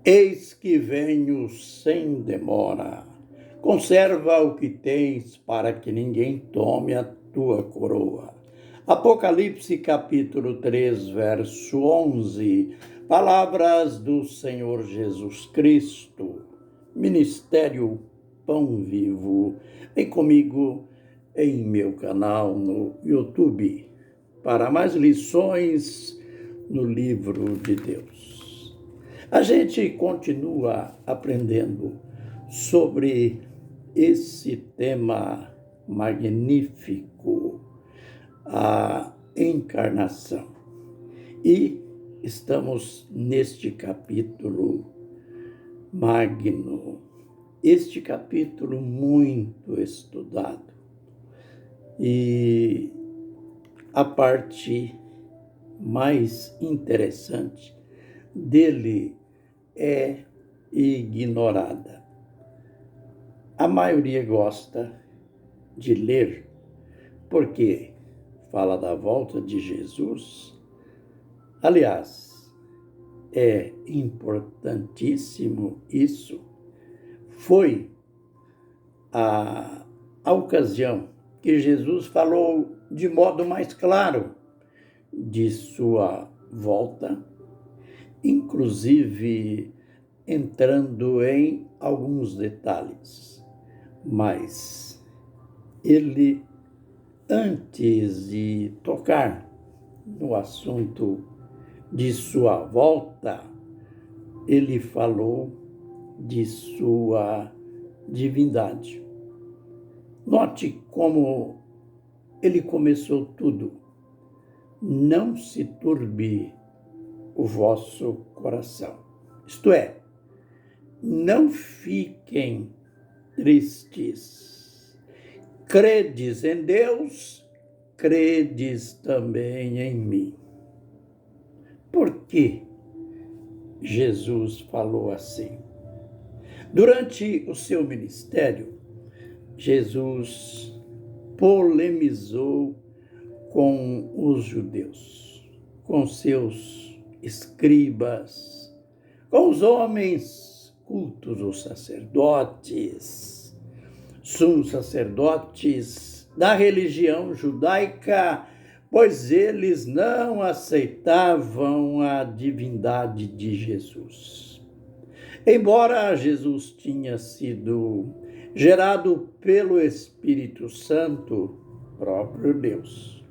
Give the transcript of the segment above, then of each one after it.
Eis que venho sem demora. Conserva o que tens, para que ninguém tome a tua coroa. Apocalipse capítulo 3, verso 11. Palavras do Senhor Jesus Cristo. Ministério Pão Vivo. Vem comigo em meu canal no YouTube para mais lições no livro de Deus. A gente continua aprendendo sobre esse tema magnífico, a encarnação. E estamos neste capítulo magno, este capítulo muito estudado. E a parte mais interessante dele é ignorada. A maioria gosta de ler, porque fala da volta de Jesus. Aliás, é importantíssimo isso. Foi a ocasião que Jesus falou de modo mais claro de sua volta, inclusive entrando em alguns detalhes. Mas ele, antes de tocar no assunto de sua volta, ele falou de sua divindade. Note como ele começou tudo. Não se turbe o vosso coração. Isto é, não fiquem tristes. Credes em Deus, credes também em mim. Por que Jesus falou assim? Durante o seu ministério, Jesus polemizou com os judeus, com seus escribas, com os homens cultos, os sacerdotes, sumos sacerdotes da religião judaica, pois eles não aceitavam a divindade de Jesus. Embora Jesus tinha sido gerado pelo Espírito Santo, próprio Deus,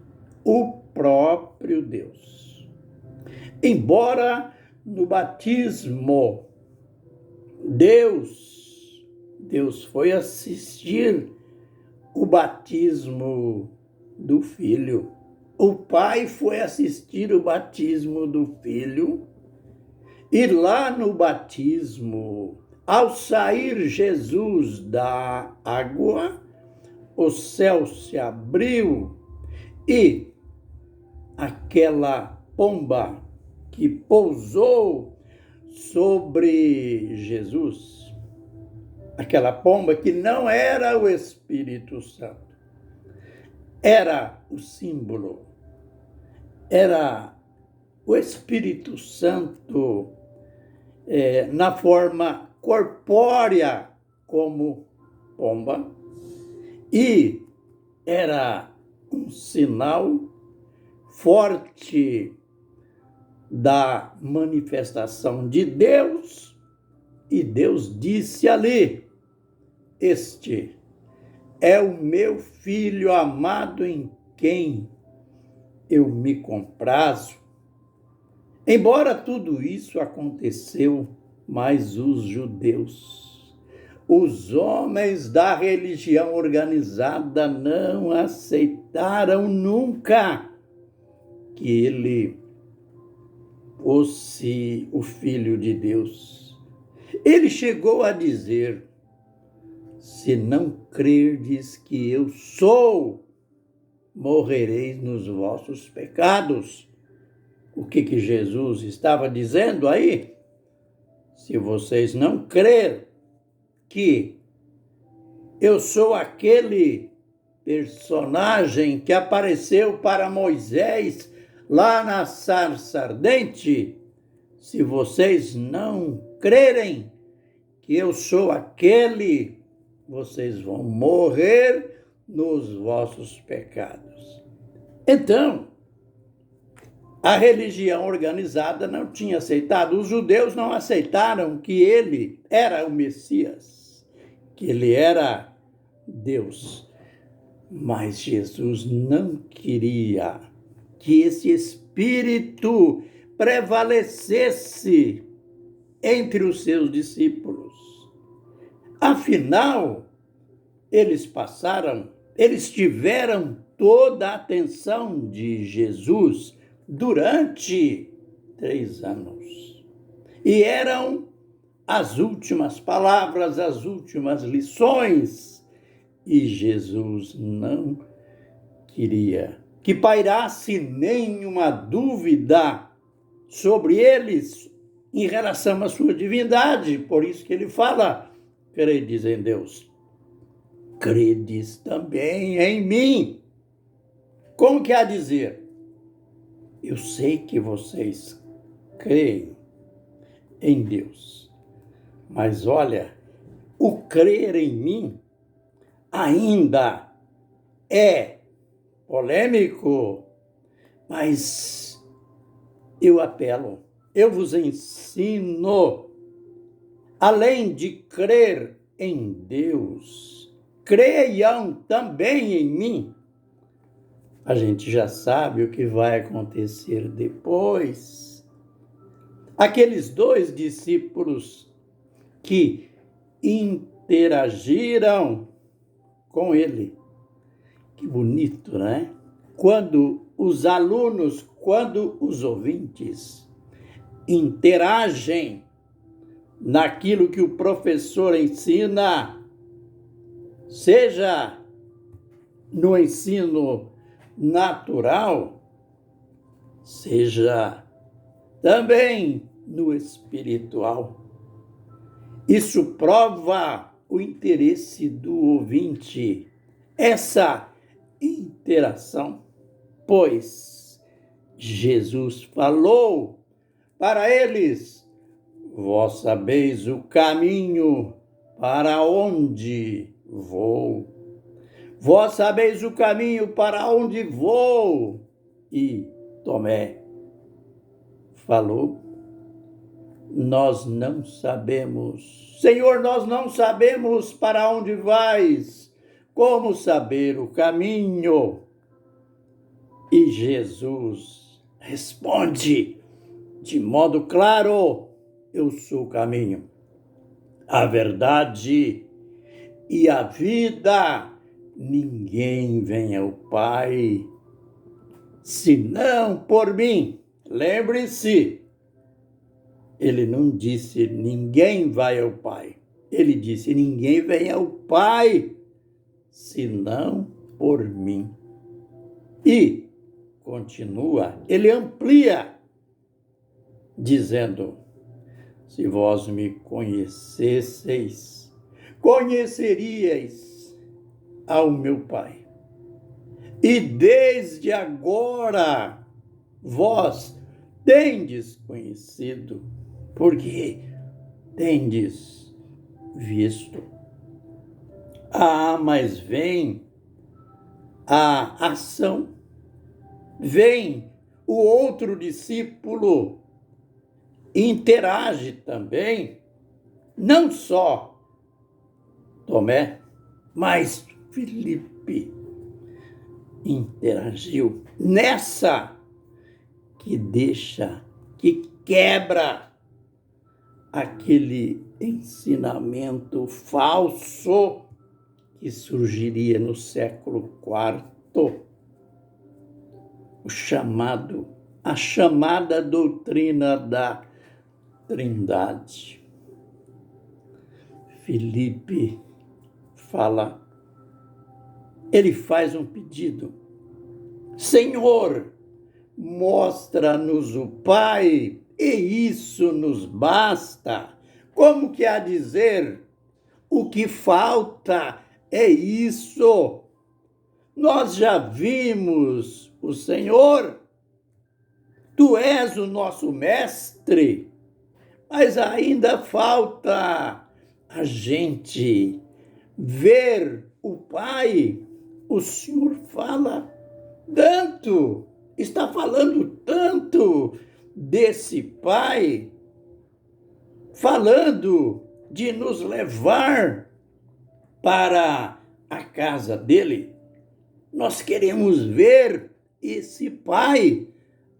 o próprio Deus. Embora no batismo, Deus foi assistir o batismo do Filho. O Pai foi assistir o batismo do Filho. E lá no batismo, ao sair Jesus da água, o céu se abriu e aquela pomba que pousou sobre Jesus, aquela pomba que não era o Espírito Santo, era o símbolo, era o Espírito Santo na forma corpórea como pomba, e era um sinal forte da manifestação de Deus, e Deus disse ali: este é o meu filho amado em quem eu me comprazo. Embora tudo isso aconteceu, mas os judeus, os homens da religião organizada, não aceitaram nunca que ele fosse o Filho de Deus. Ele chegou a dizer: se não crerdes que eu sou, morrereis nos vossos pecados. O que Jesus estava dizendo aí? Se vocês não crerem que eu sou aquele personagem que apareceu para Moisés lá na sarça ardente, se vocês não crerem que eu sou aquele, vocês vão morrer nos vossos pecados. Então, a religião organizada não tinha aceitado, os judeus não aceitaram que ele era o Messias, que ele era Deus. Mas Jesus não queria que esse espírito prevalecesse entre os seus discípulos. Afinal, eles tiveram toda a atenção de Jesus durante 3 anos. E eram as últimas palavras, as últimas lições. E Jesus não queria que pairasse nenhuma dúvida sobre eles em relação à sua divindade. Por isso que ele fala: credes em Deus, credes também em mim. Como quer dizer? Eu sei que vocês creem em Deus, mas olha, o crer em mim ainda é polêmico, mas eu apelo, eu vos ensino, além de crer em Deus, creiam também em mim. A gente já sabe o que vai acontecer depois. Aqueles 2 discípulos que interagiram com ele. Que bonito, né? Quando os alunos, quando os ouvintes interagem naquilo que o professor ensina, seja no ensino natural, seja também no espiritual. Isso prova o interesse do ouvinte, essa interação, pois Jesus falou para eles: vós sabeis o caminho para onde vou. Vós sabeis o caminho para onde vou. E Tomé falou: nós não sabemos. Senhor, nós não sabemos para onde vais. Como saber o caminho? E Jesus responde de modo claro: eu sou o caminho, a verdade e a vida. Ninguém vem ao Pai senão por mim. Lembre-se, ele não disse ninguém vai ao Pai. Ele disse ninguém vem ao Pai senão por mim. E continua, ele amplia, dizendo: se vós me conhecesseis, conheceríeis ao meu Pai. E desde agora vós tendes conhecido, porque tendes visto. Ah, mas vem a ação, vem o outro discípulo, interage também, não só Tomé, mas Filipe interagiu nessa que deixa, que quebra aquele ensinamento falso que surgiria no século IV, a chamada doutrina da Trindade. Filipe fala, ele faz um pedido: Senhor, mostra-nos o Pai, e isso nos basta. Como que há dizer, o que falta é isso? Nós já vimos o Senhor, tu és o nosso mestre, mas ainda falta a gente ver o Pai. O Senhor fala tanto, está falando tanto desse Pai, falando de nos levar para a casa dele. Nós queremos ver esse Pai,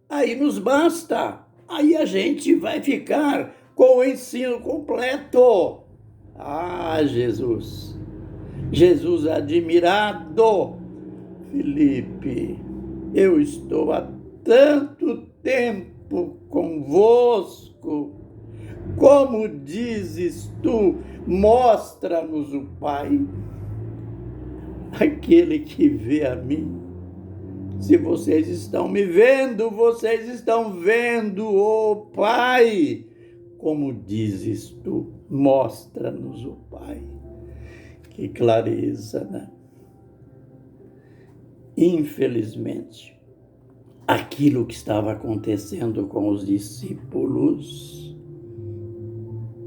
aí nos basta, aí a gente vai ficar com o ensino completo. Ah, Jesus admirado. Felipe, eu estou há tanto tempo convosco. Como dizes tu, mostra-nos o Pai. Aquele que vê a mim. Se vocês estão me vendo, vocês estão vendo o Pai. Como dizes tu, mostra-nos o Pai. Que clareza, né? Infelizmente, aquilo que estava acontecendo com os discípulos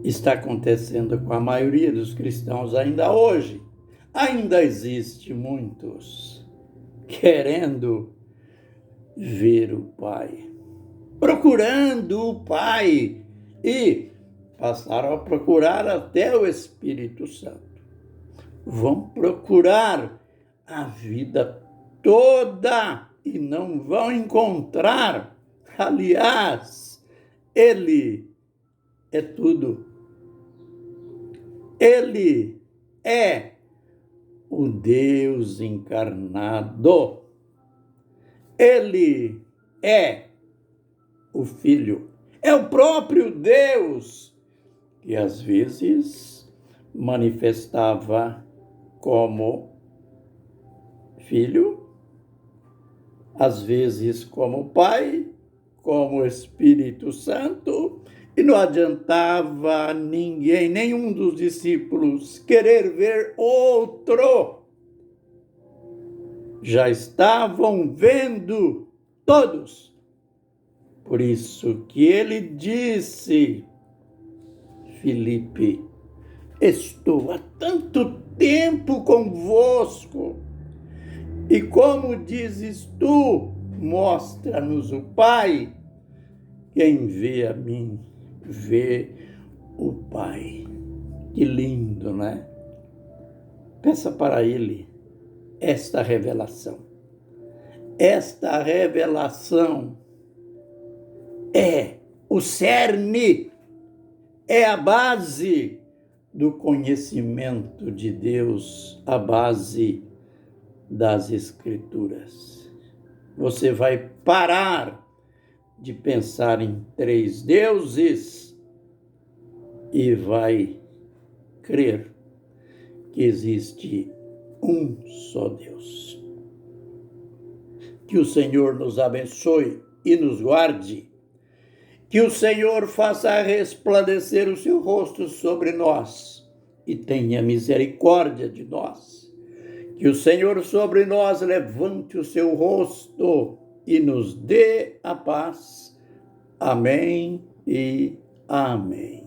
está acontecendo com a maioria dos cristãos ainda hoje. Ainda existe muitos querendo ver o Pai, procurando o Pai, e passaram a procurar até o Espírito Santo. Vão procurar a vida toda e não vão encontrar. Aliás, Ele é tudo. Ele é o Deus encarnado. Ele é o Filho. É o próprio Deus que às vezes manifestava como Filho, às vezes como Pai, como Espírito Santo, e não adiantava ninguém, nenhum dos discípulos, querer ver outro. Já estavam vendo todos. Por isso que ele disse, Felipe, estou há tanto tempo convosco, e como dizes tu, mostra-nos o Pai. Quem vê a mim, vê o Pai. Que lindo, né? Peça para Ele esta revelação. Esta revelação é o cerne, é a base do conhecimento de Deus, a base das Escrituras. Você vai parar de pensar em 3 deuses e vai crer que existe um só Deus. Que o Senhor nos abençoe e nos guarde. Que o Senhor faça resplandecer o seu rosto sobre nós e tenha misericórdia de nós. Que o Senhor sobre nós levante o seu rosto e nos dê a paz. Amém e amém.